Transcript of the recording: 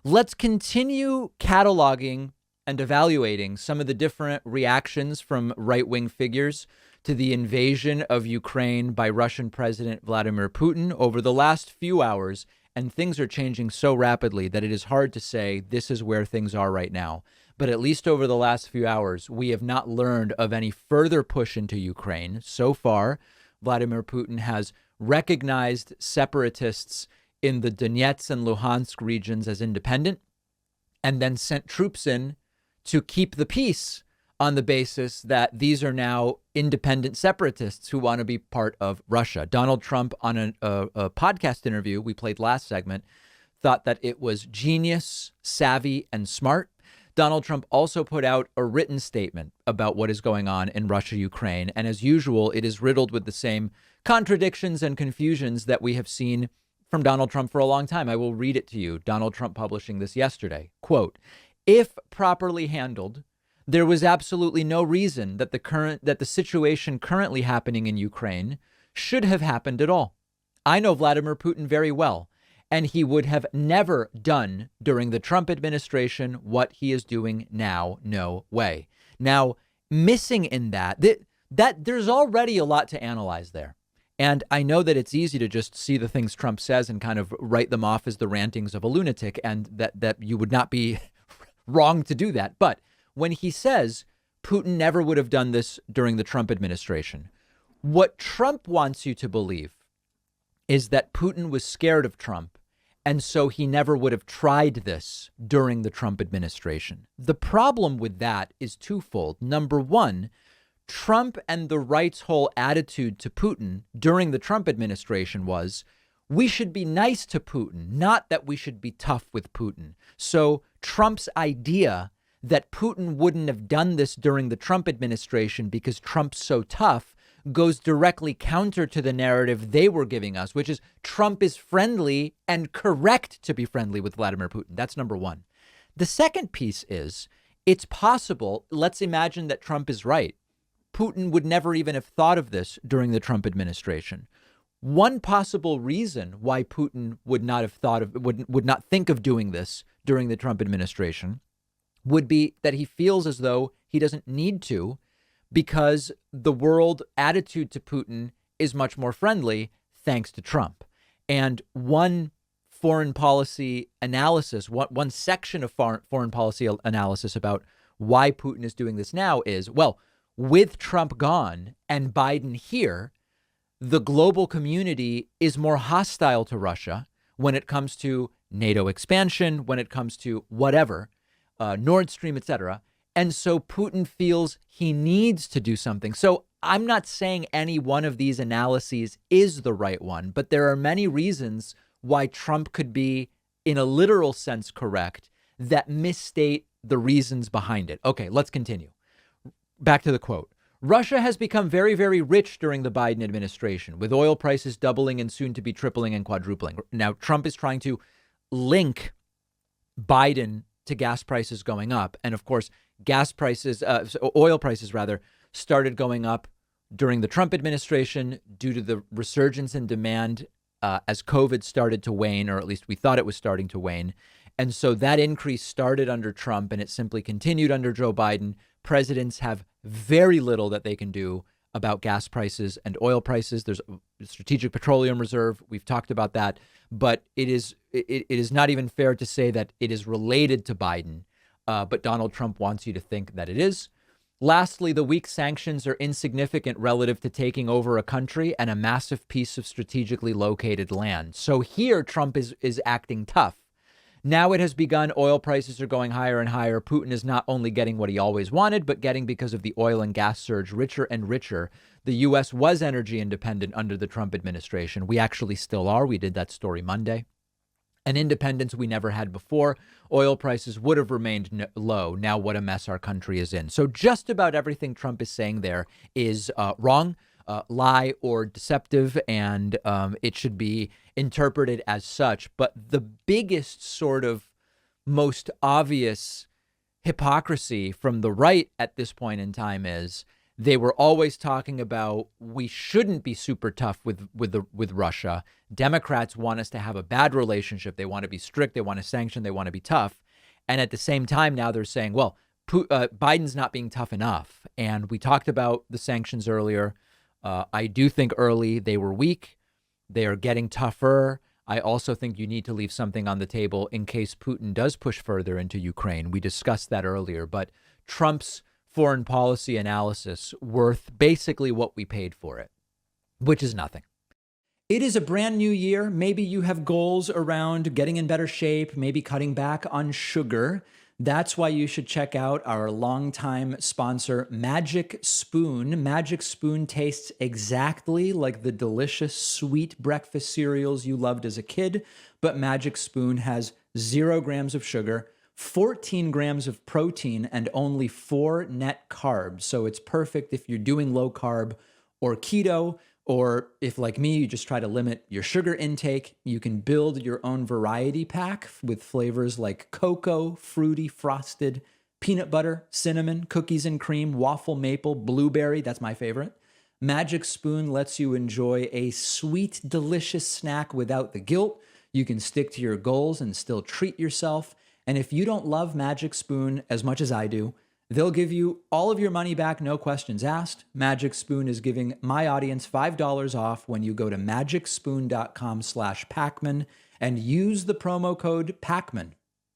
Let's continue cataloging and evaluating some of the different reactions from right-wing figures to the invasion of Ukraine by Russian President Vladimir Putin over the last few hours. And things are changing so rapidly that it is hard to say this is where things are right now. But at least over the last few hours, we have not learned of any further push into Ukraine. So far, Vladimir Putin has recognized separatists in the Donetsk and Luhansk regions as independent and then sent troops in to keep the peace on the basis that these are now independent separatists who want to be part of Russia. Donald Trump, on a podcast interview we played last segment, thought that it was genius, savvy, and smart. Donald Trump also put out a written statement about what is going on in Russia, Ukraine. And as usual, it is riddled with the same contradictions and confusions that we have seen from Donald Trump for a long time. I will read it to you. Donald Trump publishing this yesterday. Quote, "If properly handled, there was absolutely no reason that the situation currently happening in Ukraine should have happened at all. I know Vladimir Putin very well, and he would have never done during the Trump administration what he is doing now. No way." Now, missing in that there's already a lot to analyze there. And I know that it's easy to just see the things Trump says and kind of write them off as the rantings of a lunatic, and that you would not be wrong to do that. But when he says Putin never would have done this during the Trump administration, what Trump wants you to believe is that Putin was scared of Trump, and so he never would have tried this during the Trump administration. The problem with that is twofold. Number one, Trump and the right's whole attitude to Putin during the Trump administration was, we should be nice to Putin, not that we should be tough with Putin. So Trump's idea that Putin wouldn't have done this during the Trump administration because Trump's so tough goes directly counter to the narrative they were giving us, which is Trump is friendly and correct to be friendly with Vladimir Putin. That's number one. The second piece is it's possible. Let's imagine that Trump is right. Putin would never even have thought of this during the Trump administration. One possible reason why Putin would not have thought of would not think of doing this during the Trump administration would be that he feels as though he doesn't need to, because the world attitude to Putin is much more friendly thanks to Trump. And one foreign policy analysis, one section of foreign policy analysis about why Putin is doing this now is, well, with Trump gone and Biden here, the global community is more hostile to Russia when it comes to NATO expansion, when it comes to whatever, Nord Stream, etc. And so Putin feels he needs to do something. So I'm not saying any one of these analyses is the right one, but there are many reasons why Trump could be, in a literal sense, correct that misstate the reasons behind it. Okay, let's continue. Back to the quote. "Russia has become very, very rich during the Biden administration, with oil prices doubling and soon to be tripling and quadrupling." Now, Trump is trying to link Biden to gas prices going up. And of course, oil prices rather, started going up during the Trump administration due to the resurgence in demand as COVID started to wane, or at least we thought it was starting to wane. And so that increase started under Trump and it simply continued under Joe Biden. Presidents have very little that they can do about gas prices and oil prices. There's a strategic petroleum reserve. We've talked about that, but it is not even fair to say that it is related to Biden. But Donald Trump wants you to think that it is. Lastly, the weak sanctions are insignificant relative to taking over a country and a massive piece of strategically located land. So here Trump is acting tough. Now it has begun. Oil prices are going higher and higher. Putin is not only getting what he always wanted, but getting, because of the oil and gas surge, richer and richer. The U.S. was energy independent under the Trump administration. We actually still are. We did that story Monday. An independence we never had before. Oil prices would have remained low. Now what a mess our country is in. So just about everything Trump is saying there is wrong, lie, or deceptive, and it should be interpreted as such. But the biggest sort of most obvious hypocrisy from the right at this point in time is They were always talking about we shouldn't be super tough with Russia. Democrats want us to have a bad relationship. They want to be strict. They want to sanction. They want to be tough. And at the same time, now they're saying, well, Biden's not being tough enough. And we talked about the sanctions earlier. I do think early they were weak. They are getting tougher. I also think you need to leave something on the table in case Putin does push further into Ukraine. We discussed that earlier. But Trump's foreign policy analysis worth basically what we paid for it, which is nothing. It is a brand new year. Maybe you have goals around getting in better shape, maybe cutting back on sugar. That's why you should check out our longtime sponsor, Magic Spoon. Magic Spoon tastes exactly like the delicious sweet breakfast cereals you loved as a kid, but Magic Spoon has 0 grams of sugar, 14 grams of protein, and only 4 net carbs. So it's perfect if you're doing low carb or keto, or if, like me, you just try to limit your sugar intake. You can build your own variety pack with flavors like cocoa, fruity, frosted, peanut butter, cinnamon, cookies and cream, waffle maple, blueberry. That's my favorite. Magic Spoon lets you enjoy a sweet, delicious snack without the guilt. You can stick to your goals and still treat yourself. And if you don't love Magic Spoon as much as I do, they'll give you all of your money back, no questions asked. Magic Spoon is giving my audience $5 off when you go to magicspoon.com/Pacman and use the promo code Pacman.